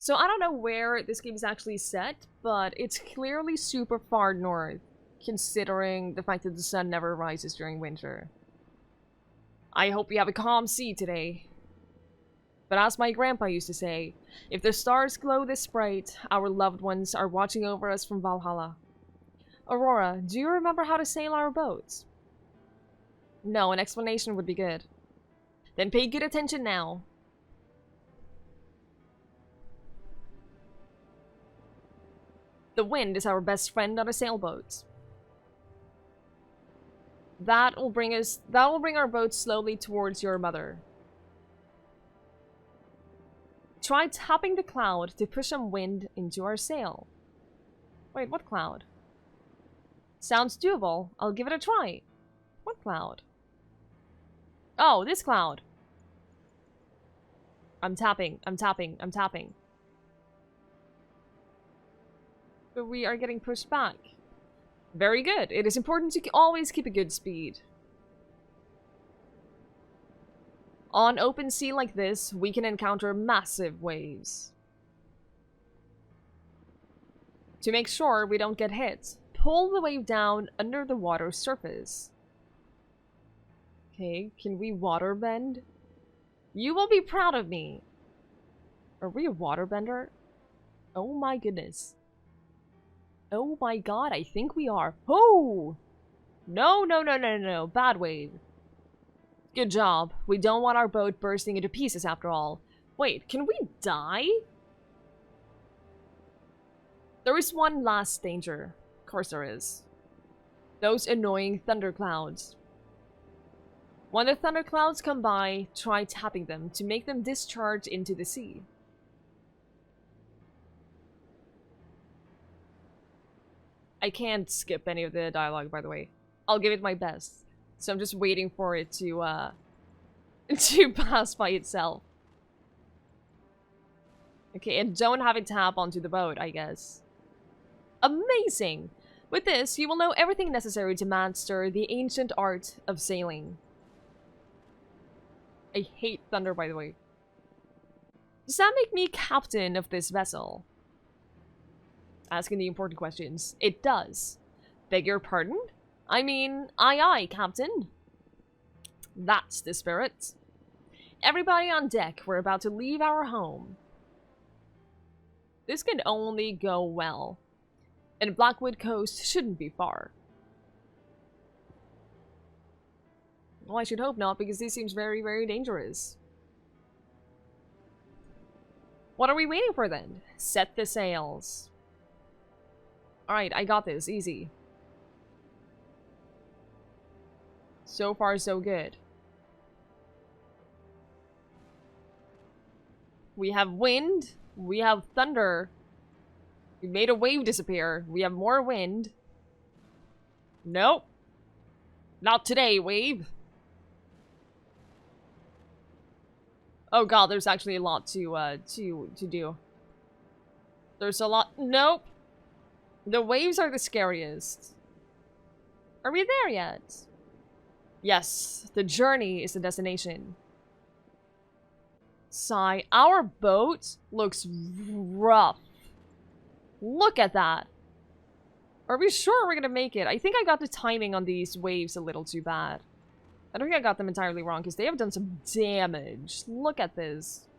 So I don't know where this game is actually set, but it's clearly super far north, considering the fact that the sun never rises during winter. I hope we have a calm sea today. But as my grandpa used to say, if the stars glow this bright, our loved ones are watching over us from Valhalla. Aurora, do you remember how to sail our boats? No, an explanation would be good. Then pay good attention now. The wind is our best friend on a sailboat. That will bring our boat slowly towards your mother. Try tapping the cloud to push some wind into our sail. Wait, what cloud? Sounds doable. I'll give it a try. What cloud? Oh, this cloud. I'm tapping. But we are getting pushed back. Very good. It is important to always keep a good speed. On open sea like this, we can encounter massive waves. To make sure we don't get hit, pull the wave down under the water's surface. Okay, can we water bend? You will be proud of me. Are we a waterbender? Oh my goodness. Oh my god, I think we are. Oh! No. Bad wave. Good job. We don't want our boat bursting into pieces after all. Wait, can we die? There is one last danger. Of course there is. Those annoying thunderclouds. When the thunderclouds come by, try tapping them to make them discharge into the sea. I can't skip any of the dialogue, by the way. I'll give it my best. So I'm just waiting for it to to pass by itself. Okay, and don't have it tap onto the boat, I guess. Amazing! With this, you will know everything necessary to master the ancient art of sailing. I hate thunder, by the way. Does that make me captain of this vessel? Asking the important questions. It does. Beg your pardon? I mean, aye, Captain. That's the spirit. Everybody on deck, we're about to leave our home. This can only go well. And Blackwood Coast shouldn't be far. Well, I should hope not, because this seems very, very dangerous. What are we waiting for then? Set the sails. Alright, I got this. Easy. So far, so good. We have wind. We have thunder. We made a wave disappear. We have more wind. Nope. Not today, wave. Oh god, there's actually a lot to do. There's a lot. Nope. The waves are the scariest. Are we there yet? Yes, the journey is the destination. Sigh. Our boat looks rough. Look at that. Are we sure we're gonna make it? I think I got the timing on these waves a little too bad. I don't think I got them entirely wrong, because they have done some damage. Look at this.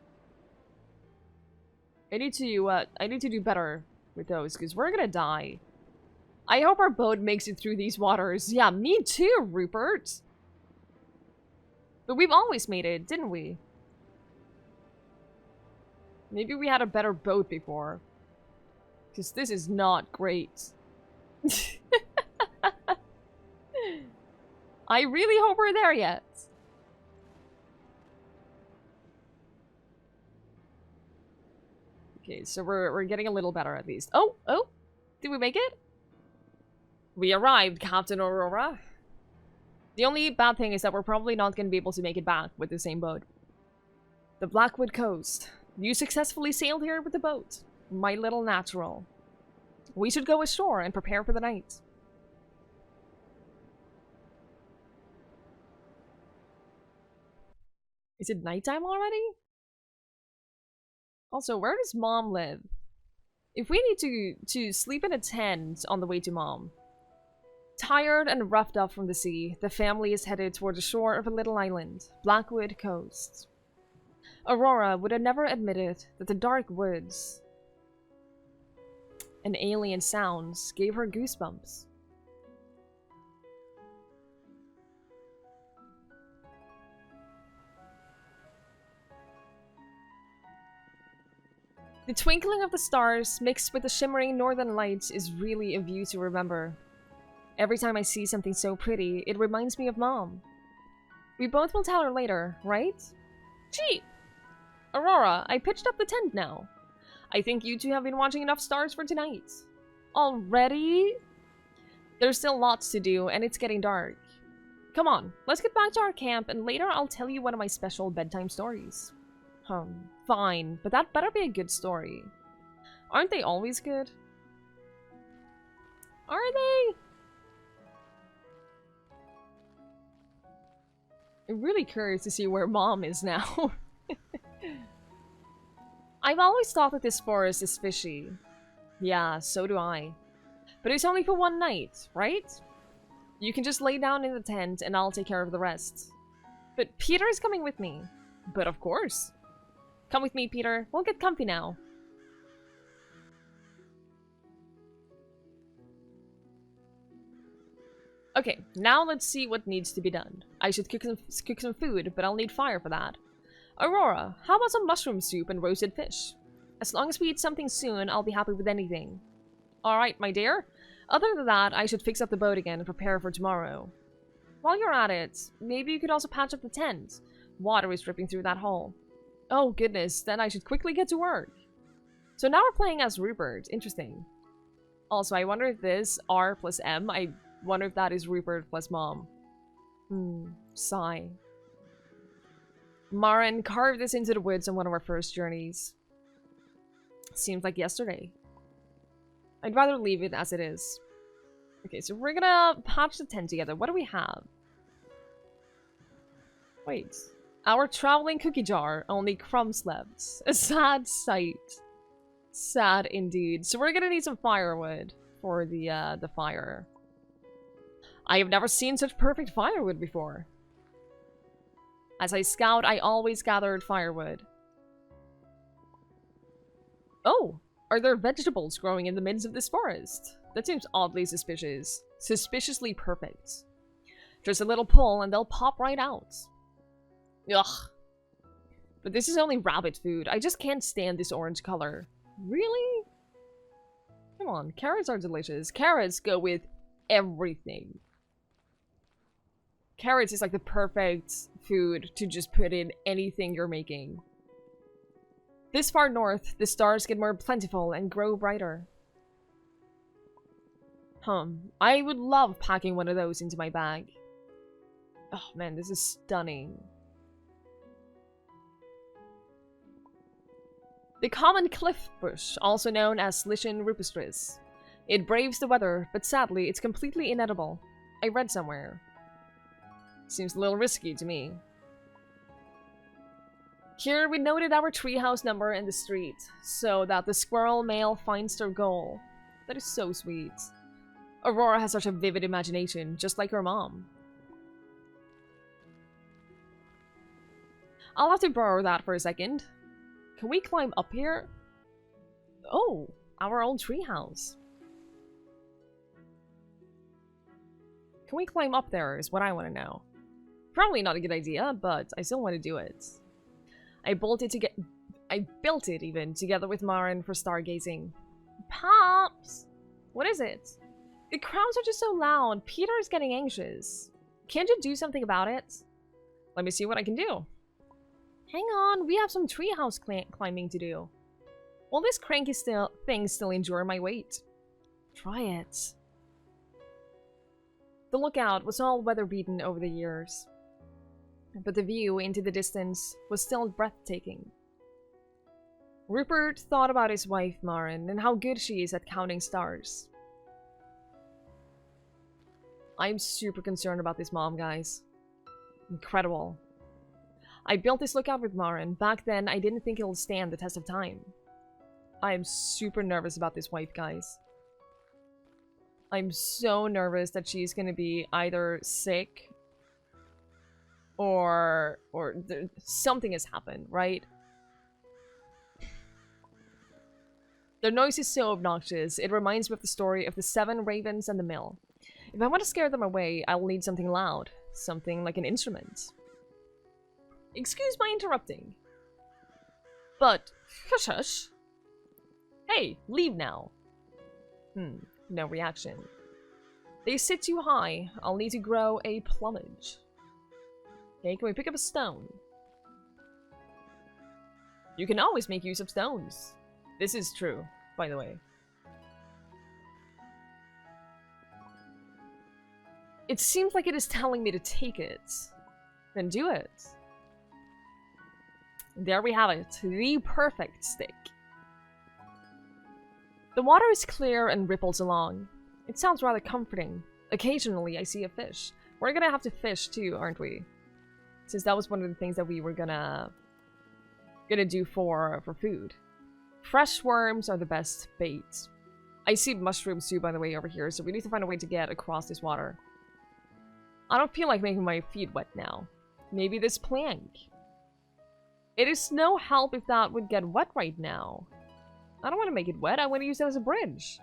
I need to do better with those, because we're gonna die. I hope our boat makes it through these waters. Yeah, me too, Rupert. But we've always made it, didn't we? Maybe we had a better boat before. Because this is not great. I really hope we're there yet. Okay, so we're getting a little better at least. Oh! Did we make it? We arrived, Captain Aurora. The only bad thing is that we're probably not going to be able to make it back with the same boat. The Blackwood Coast. You successfully sailed here with the boat. My little natural. We should go ashore and prepare for the night. Is it nighttime already? Also, where does Mom live? If we need to sleep in a tent on the way to Mom. Tired and roughed up from the sea, the family is headed toward the shore of a little island, Blackwood Coast. Aurora would have never admitted that the dark woods and alien sounds gave her goosebumps. The twinkling of the stars mixed with the shimmering northern lights is really a view to remember. Every time I see something so pretty, it reminds me of Mom. We both will tell her later, right? Gee! Aurora, I pitched up the tent now. I think you two have been watching enough stars for tonight. Already? There's still lots to do, and it's getting dark. Come on, let's get back to our camp, and later I'll tell you one of my special bedtime stories. Fine, but that better be a good story. Aren't they always good? Are they? I'm really curious to see where Mom is now. I've always thought that this forest is fishy. Yeah, so do I. But it's only for one night, right? You can just lay down in the tent and I'll take care of the rest. But Peter is coming with me. But of course. Come with me, Peter. We'll get comfy now. Okay, now let's see what needs to be done. I should cook some food, but I'll need fire for that. Aurora, how about some mushroom soup and roasted fish? As long as we eat something soon, I'll be happy with anything. Alright, my dear. Other than that, I should fix up the boat again and prepare for tomorrow. While you're at it, maybe you could also patch up the tent. Water is dripping through that hole. Oh goodness, then I should quickly get to work. So now we're playing as Rupert. Interesting. Also, I wonder if this R plus M, I wonder if that is Rupert plus Mom. Sigh. Maren carved this into the woods on one of our first journeys. Seems like yesterday. I'd rather leave it as it is. Okay, so we're gonna patch the tent together. What do we have? Wait. Our traveling cookie jar. Only crumbs left. A sad sight. Sad indeed. So we're gonna need some firewood for the fire. I have never seen such perfect firewood before. As I scout, I always gathered firewood. Oh! Are there vegetables growing in the midst of this forest? That seems oddly suspicious. Suspiciously perfect. Just a little pull and they'll pop right out. Ugh. But this is only rabbit food. I just can't stand this orange color. Really? Come on, carrots are delicious. Carrots go with everything. Carrots is like the perfect food to just put in anything you're making. This far north, the stars get more plentiful and grow brighter. I would love packing one of those into my bag. Oh man, this is stunning. The common cliff bush, also known as Lichen rupestris. It braves the weather, but sadly, it's completely inedible. I read somewhere. Seems a little risky to me. Here we noted our treehouse number in the street, so that the squirrel male finds their goal. That is so sweet. Aurora has such a vivid imagination, just like her mom. I'll have to borrow that for a second. Can we climb up here? Oh, our old treehouse. Can we climb up there is what I want to know. Probably not a good idea, but I still want to do it. I built it even together with Maren for stargazing. Pops! What is it? The crowds are just so loud. Peter is getting anxious. Can't you do something about it? Let me see what I can do. Hang on, we have some treehouse climbing to do. Will this cranky thing still endure my weight? Try it. The lookout was all weather-beaten over the years, but the view into the distance was still breathtaking. Rupert thought about his wife, Maren, and how good she is at counting stars. I'm super concerned about this mom, guys. Incredible. I built this lookout with Marin. Back then, I didn't think it'll stand the test of time. I am super nervous about this wife, guys. I'm so nervous that she's gonna be either sick or something has happened, right? Their noise is so obnoxious. It reminds me of the story of the 7 ravens and the mill. If I want to scare them away, I'll need something loud. Something like an instrument. Excuse my interrupting. But, hush hush. Hey, leave now. No reaction. They sit too high. I'll need to grow a plumage. Okay, can we pick up a stone? You can always make use of stones. This is true, by the way. It seems like it is telling me to take it. Then do it. There we have it. The perfect stick. The water is clear and ripples along. It sounds rather comforting. Occasionally, I see a fish. We're gonna have to fish too, aren't we? Since that was one of the things that we were gonna do for food. Fresh worms are the best bait. I see mushrooms too, by the way, over here, so we need to find a way to get across this water. I don't feel like making my feet wet now. Maybe this plank. It is no help if that would get wet right now. I don't want to make it wet, I want to use it as a bridge.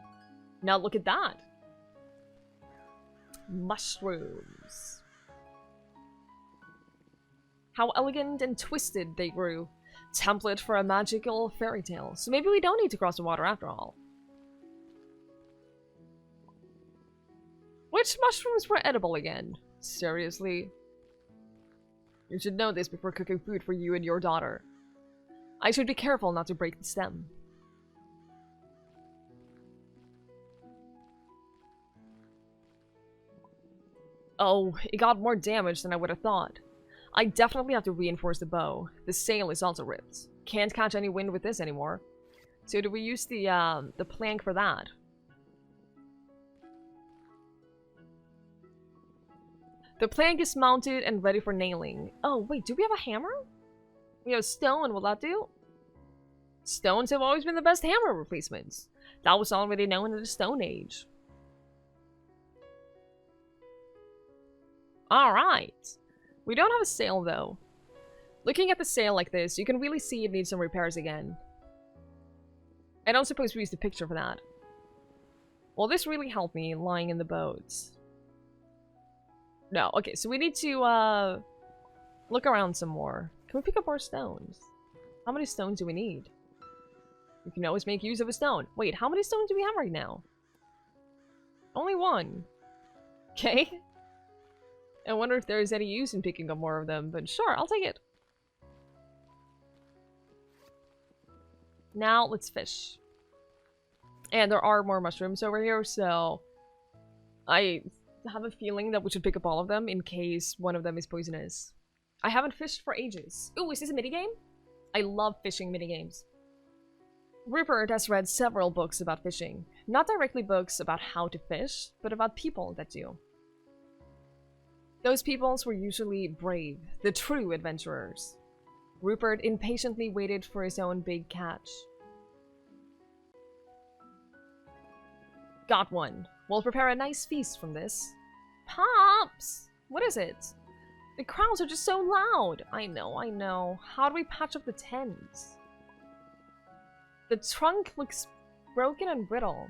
Now look at that. Mushrooms. How elegant and twisted they grew. Template for a magical fairy tale. So maybe we don't need to cross the water after all. Which mushrooms were edible again? Seriously? You should know this before cooking food for you and your daughter. I should be careful not to break the stem. Oh, it got more damage than I would have thought. I definitely have to reinforce the bow. The sail is also ripped. Can't catch any wind with this anymore. So do we use the plank for that? The plank is mounted and ready for nailing. Oh, wait, do we have a hammer? We have stone, will that do? Stones have always been the best hammer replacements. That was already known in the Stone Age. Alright. We don't have a sail, though. Looking at the sail like this, you can really see it needs some repairs again. I don't suppose we used a picture for that. Well, this really helped me lying in the boat. No, okay, so we need to, look around some more. Can we pick up more stones? How many stones do we need? We can always make use of a stone. Wait, how many stones do we have right now? Only 1. Okay. I wonder if there's any use in picking up more of them, but sure, I'll take it. Now, let's fish. And there are more mushrooms over here, so I have a feeling that we should pick up all of them in case one of them is poisonous. I haven't fished for ages. Ooh, is this a minigame? I love fishing minigames. Rupert has read several books about fishing. Not directly books about how to fish, but about people that do. Those peoples were usually brave, the true adventurers. Rupert impatiently waited for his own big catch. Got one. We'll prepare a nice feast from this. Pops! What is it? The crowds are just so loud. I know. How do we patch up the tent? The trunk looks broken and brittle.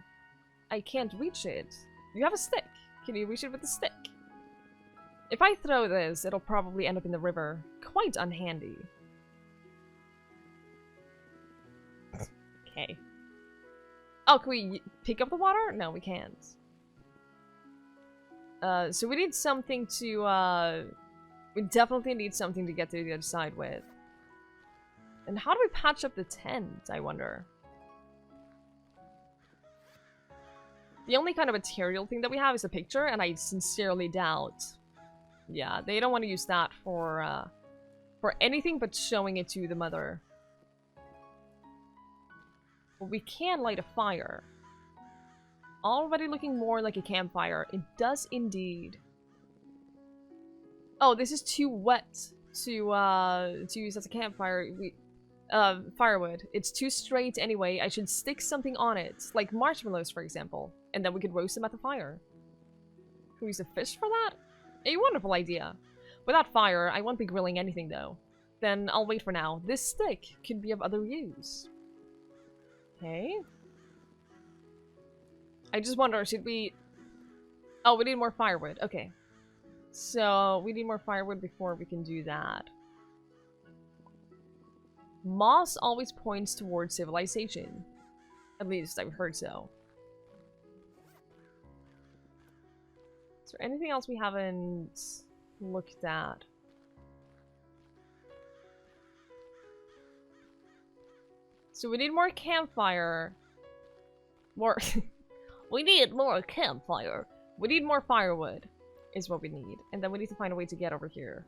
I can't reach it. You have a stick. Can you reach it with a stick? If I throw this, it'll probably end up in the river. Quite unhandy. Okay. Oh, can we pick up the water? No, we can't. So we need something to, we definitely need something to get to the other side with. And how do we patch up the tent, I wonder? The only kind of material thing that we have is a picture, and I sincerely doubt. Yeah, they don't want to use that for anything but showing it to the mother. But we can light a fire. Already looking more like a campfire. It does indeed. Oh, this is too wet to use as a campfire. Firewood. It's too straight anyway. I should stick something on it, like marshmallows, for example, and then we could roast them at the fire. Can we use a fish for that? A wonderful idea. Without fire, I won't be grilling anything though. Then I'll wait for now. This stick could be of other use. Okay. I just wonder, should we... Oh, we need more firewood. Okay. So, we need more firewood before we can do that. Moss always points towards civilization. At least I've heard so. Is there anything else we haven't looked at? So we need more campfire. More... We need more campfire. We need more firewood, is what we need. And then we need to find a way to get over here.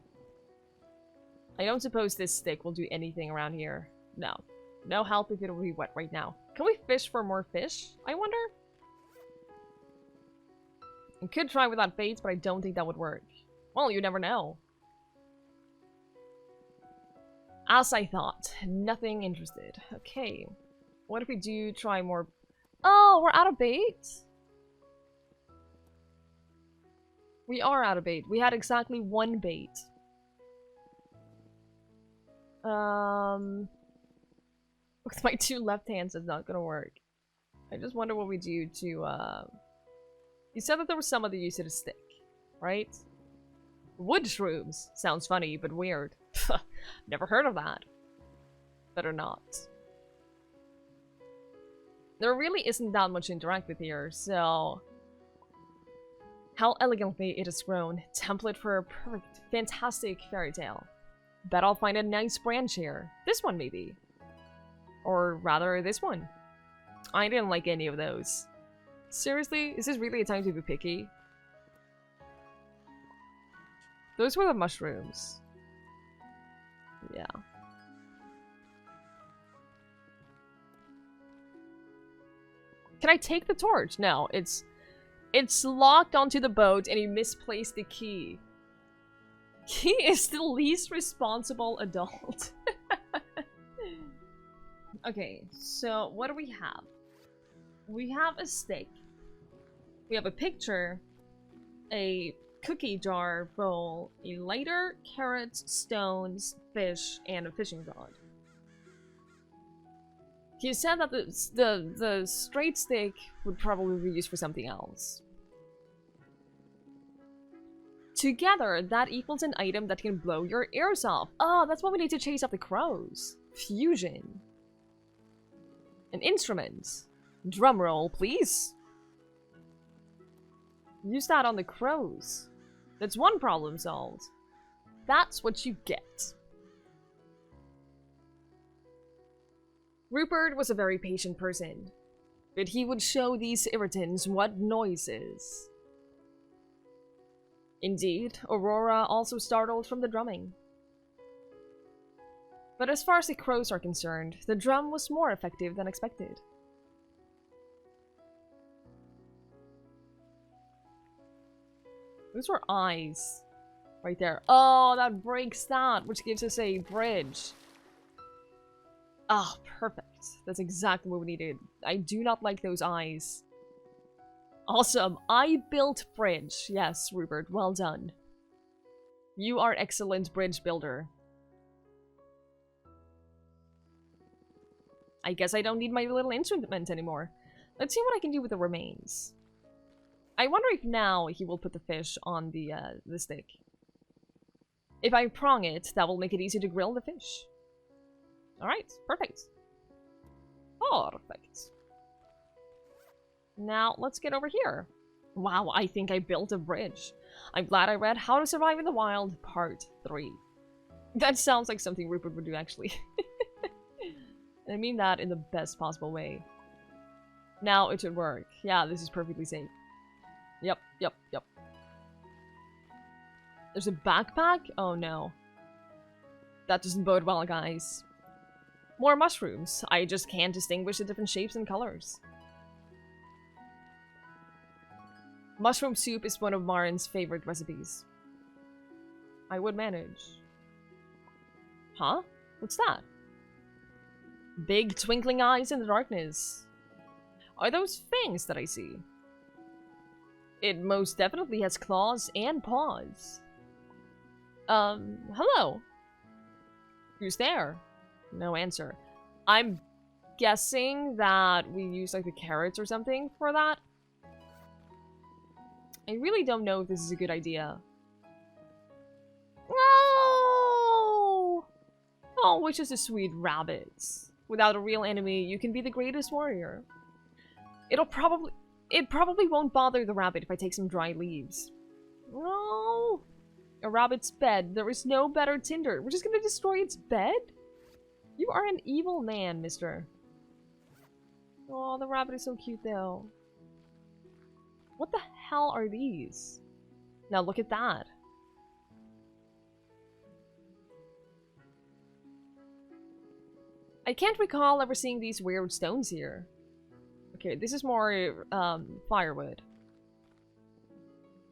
I don't suppose this stick will do anything around here. No. No help if it'll be wet right now. Can we fish for more fish, I wonder? I could try without bait, but I don't think that would work. Well, you never know. As I thought. Nothing interested. Okay. What if we do try more... Oh, we're out of bait? We are out of bait. We had exactly one bait. With my two left hands, it's not gonna work. I just wonder what we do to, You said that there was some other use of a stick, right? Wood shrooms. Sounds funny, but weird. Never heard of that. Better not. There really isn't that much to interact with here, so... How elegantly it has grown. Template for a perfect, fantastic fairy tale. Bet I'll find a nice branch here. This one, maybe. Or rather, this one. I didn't like any of those. Seriously? Is this really a time to be picky? Those were the mushrooms. Yeah. Can I take the torch? No, it's locked onto the boat and you misplaced the key. He is the least responsible adult. Okay, so what do we have? We have a stick. We have a picture, a cookie jar bowl, a lighter, carrots, stones, fish, and a fishing rod. You said that the straight stick would probably be used for something else. Together, that equals an item that can blow your ears off. Oh, that's what we need to chase up the crows. Fusion. An instrument. Drum roll, please. Use that on the crows. That's one problem solved. That's what you get. Rupert was a very patient person, but he would show these irritants what noise is. Indeed, Aurora also startled from the drumming. But as far as the crows are concerned, the drum was more effective than expected. Those were eyes. Right there. Oh, that breaks that, which gives us a bridge. Ah, perfect. That's exactly what we needed. I do not like those eyes. Awesome. I built bridge. Yes, Rupert. Well done. You are excellent bridge builder. I guess I don't need my little instrument anymore. Let's see what I can do with the remains. I wonder if now he will put the fish on the stick. If I prong it, that will make it easy to grill the fish. Alright, perfect. Perfect. Now, let's get over here. Wow, I think I built a bridge. I'm glad I read How to Survive in the Wild, Part 3. That sounds like something Rupert would do, actually. I mean that in the best possible way. Now it should work. Yeah, this is perfectly safe. Yep. There's a backpack? Oh no. That doesn't bode well, guys. More mushrooms. I just can't distinguish the different shapes and colors. Mushroom soup is one of Marin's favorite recipes. I would manage. Huh? What's that? Big twinkling eyes in the darkness. Are those fangs that I see? It most definitely has claws and paws. Hello? Who's there? No answer. I'm guessing that we use, like, the carrots or something for that. I really don't know if this is a good idea. Oh! Oh, which is a sweet rabbit. Without a real enemy, you can be the greatest warrior. It probably won't bother the rabbit if I take some dry leaves. No! A rabbit's bed. There is no better tinder. We're just gonna destroy its bed? You are an evil man, mister. Oh, the rabbit is so cute, though. What the hell are these? Now look at that. I can't recall ever seeing these weird stones here. Okay, this is more, firewood.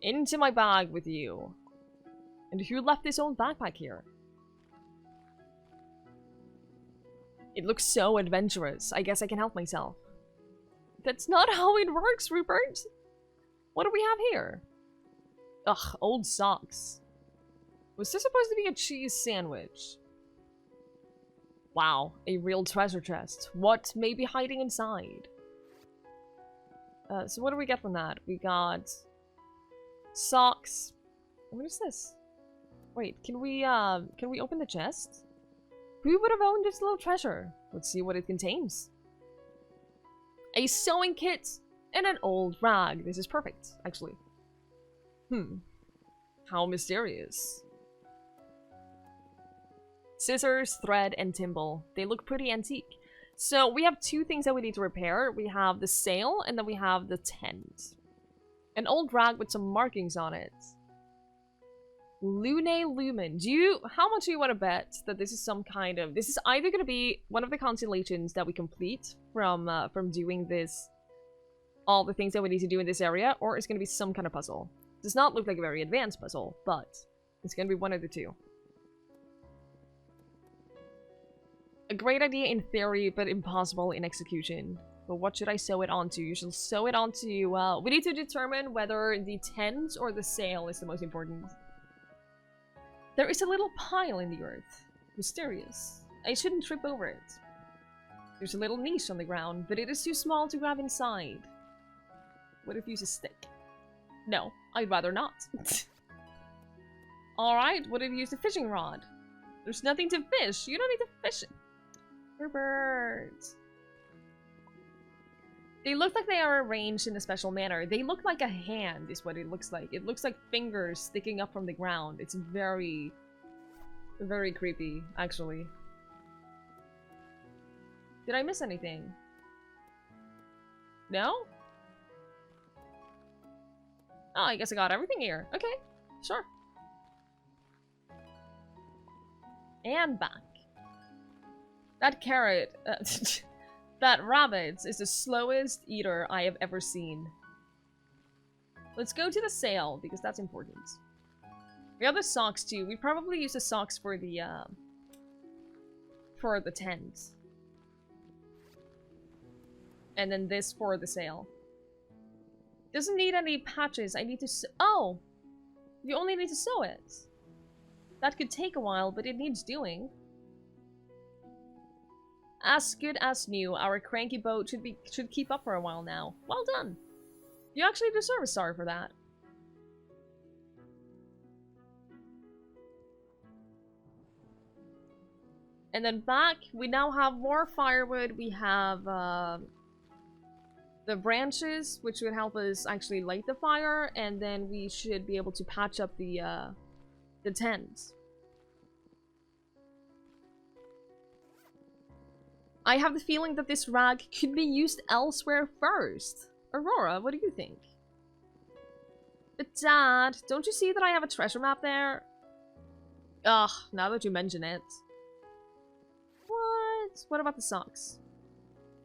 Into my bag with you. And who left this old backpack here? It looks so adventurous. I guess I can help myself. That's not how it works, Rupert! What do we have here? Ugh, old socks. Was this supposed to be a cheese sandwich? Wow, a real treasure chest. What may be hiding inside? So what do we get from that? We got socks. What is this? Wait, can we open the chest? Who would have owned this little treasure? Let's see what it contains. A sewing kit and an old rag. This is perfect, actually. How mysterious. Scissors, thread, and thimble. They look pretty antique. So we have two things that we need to repair. We have the sail, and then we have the tent. An old rag with some markings on it. Lune Lumen. How much do you want to bet that this is some kind of... This is either going to be one of the constellations that we complete from doing this... all the things that we need to do in this area, or it's going to be some kind of puzzle. Does not look like a very advanced puzzle, but it's going to be one of the two. A great idea in theory, but impossible in execution. But what should I sew it onto? You should sew it onto... we need to determine whether the tent or the sail is the most important. There is a little pile in the earth. Mysterious. I shouldn't trip over it. There's a little niche on the ground, but it is too small to grab inside. What if you use a stick? No, I'd rather not. Alright, what if you use a fishing rod? There's nothing to fish. You don't need to fish it. Birds. They look like they are arranged in a special manner. They look like a hand is what it looks like. It looks like fingers sticking up from the ground. It's very, very creepy, actually. Did I miss anything? No? Oh, I guess I got everything here. Okay, sure. And back. That carrot, that rabbit is the slowest eater I have ever seen. Let's go to the sail, because that's important. We have the socks too. We probably use the socks for the tent. And then this for the sail. Doesn't need any patches. I need to oh! You only need to sew it. That could take a while, but it needs doing. As good as new. Our cranky boat should keep up for a while now. Well done. You actually deserve a star for that. And then back, we now have more firewood. We have the branches, which would help us actually light the fire, and then we should be able to patch up the tent. I have the feeling that this rag could be used elsewhere first. Aurora, what do you think? But Dad, don't you see that I have a treasure map there? Ugh, now that you mention it. What? What about the socks?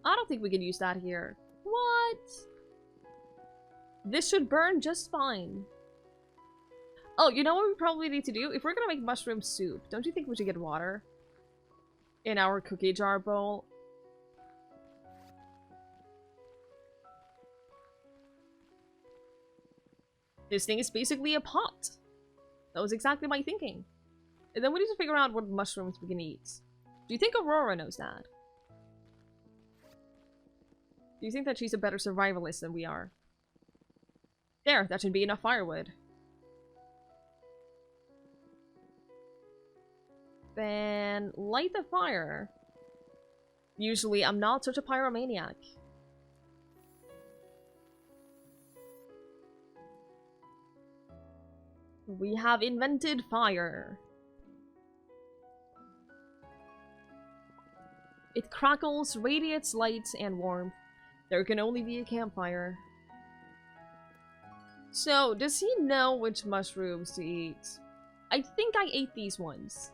I don't think we can use that here. What? This should burn just fine. Oh, you know what we probably need to do? If we're gonna make mushroom soup, don't you think we should get water? in our cookie jar bowl. This thing is basically a pot. That was exactly my thinking. And then we need to figure out what mushrooms we can eat. Do you think Aurora knows that? Do you think that she's a better survivalist than we are? There, that should be enough firewood. Then light the fire. Usually, I'm not such a pyromaniac. We have invented fire. It crackles, radiates light and warmth. There can only be a campfire. So, does he know which mushrooms to eat? I think I ate these ones.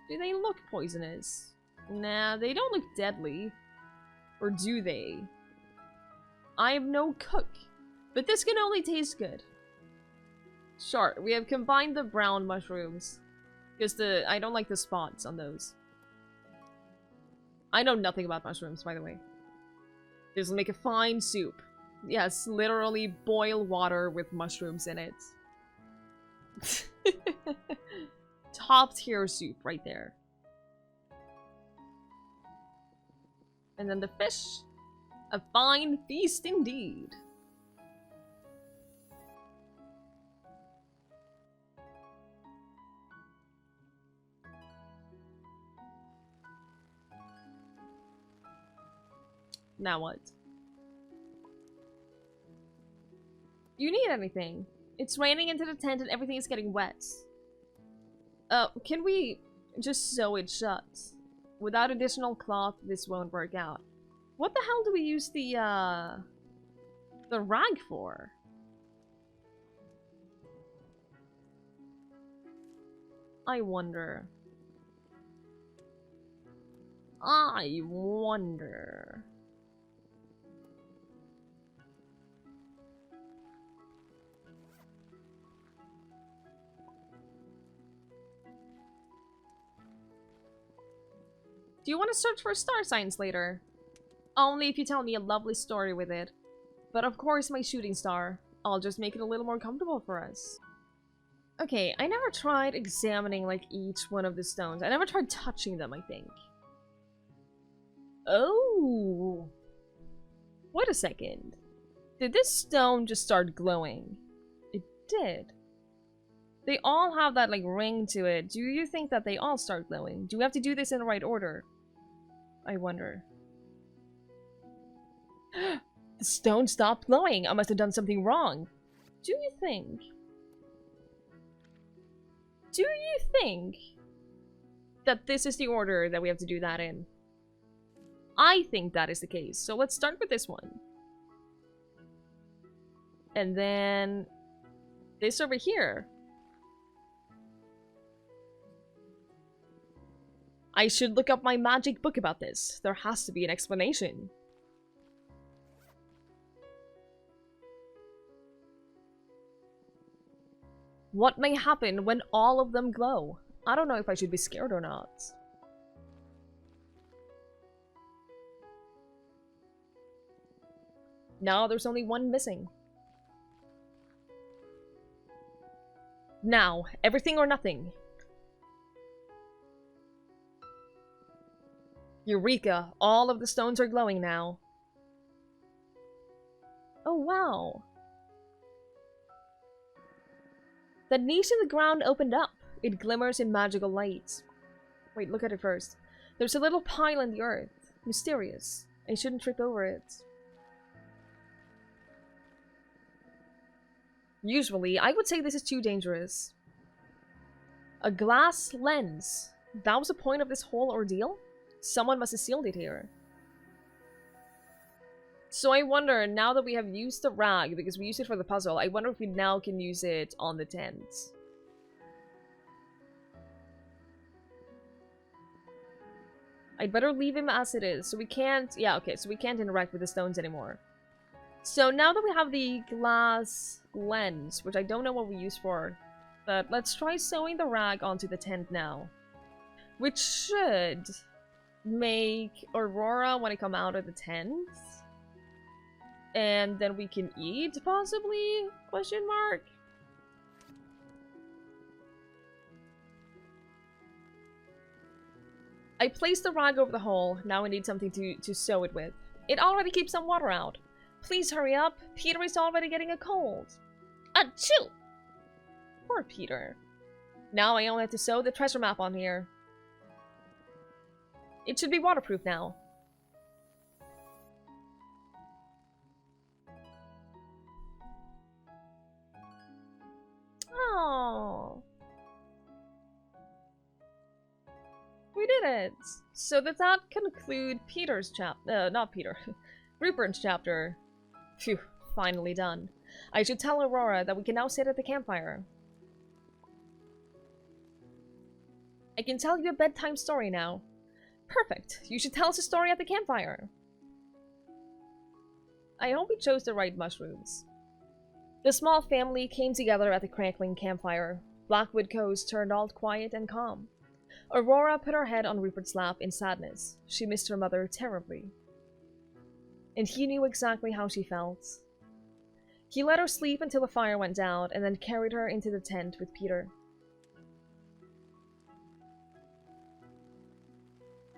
Do they look poisonous? Nah, they don't look deadly. Or do they? I am no cook, but this can only taste good. Sure, we have combined the brown mushrooms. Because I don't like the spots on those. I know nothing about mushrooms, by the way. This will make a fine soup. Yes, literally boil water with mushrooms in it. Top tier soup right there. And then the fish. A fine feast indeed. Now what? Do you need anything? It's raining into the tent and everything is getting wet. Can we just sew it shut? Without additional cloth, this won't work out. What the hell do we use the rag for? I wonder. I wonder. Do you want to search for star signs later? Only if you tell me a lovely story with it. But of course my shooting star. I'll just make it a little more comfortable for us. Okay, I never tried examining like each one of the stones. I never tried touching them, I think. Oh! Wait a second. Did this stone just start glowing? It did. They all have that like ring to it. Do you think that they all start glowing? Do we have to do this in the right order? I wonder. The stone stopped glowing. I must have done something wrong. Do you think? Do you think that this is the order that we have to do that in? I think that is the case. So let's start with this one. And then this over here. I should look up my magic book about this. There has to be an explanation. What may happen when all of them glow? I don't know if I should be scared or not. Now there's only one missing. Now, everything or nothing. Eureka! All of the stones are glowing now. Oh wow. The niche in the ground opened up. It glimmers in magical light. Wait, look at it first. There's a little pile in the earth. Mysterious. I shouldn't trip over it. Usually, I would say this is too dangerous. A glass lens. That was the point of this whole ordeal? Someone must have sealed it here. So I wonder, now that we have used the rag, because we used it for the puzzle, I wonder if we now can use it on the tent. I'd better leave him as it is, so we can't... Yeah, okay, so we can't interact with the stones anymore. So now that we have the glass lens, which I don't know what we use for, but let's try sewing the rag onto the tent now. Which should make Aurora want to come out of the tent. And then we can eat, possibly? Question mark? I placed the rag over the hole. Now I need something to sew it with. It already keeps some water out. Please hurry up. Peter is already getting a cold. Achoo! Poor Peter. Now I only have to sew the treasure map on here. It should be waterproof now. Oh. We did it! So does that conclude Peter's not Peter. Rupert's chapter. Phew, finally done. I should tell Aurora that we can now sit at the campfire. I can tell you a bedtime story now. Perfect. You should tell us a story at the campfire. I hope we chose the right mushrooms. The small family came together at the crackling campfire. Blackwood Coast turned all quiet and calm. Aurora put her head on Rupert's lap in sadness. She missed her mother terribly. And he knew exactly how she felt. He let her sleep until the fire went out, and then carried her into the tent with Peter.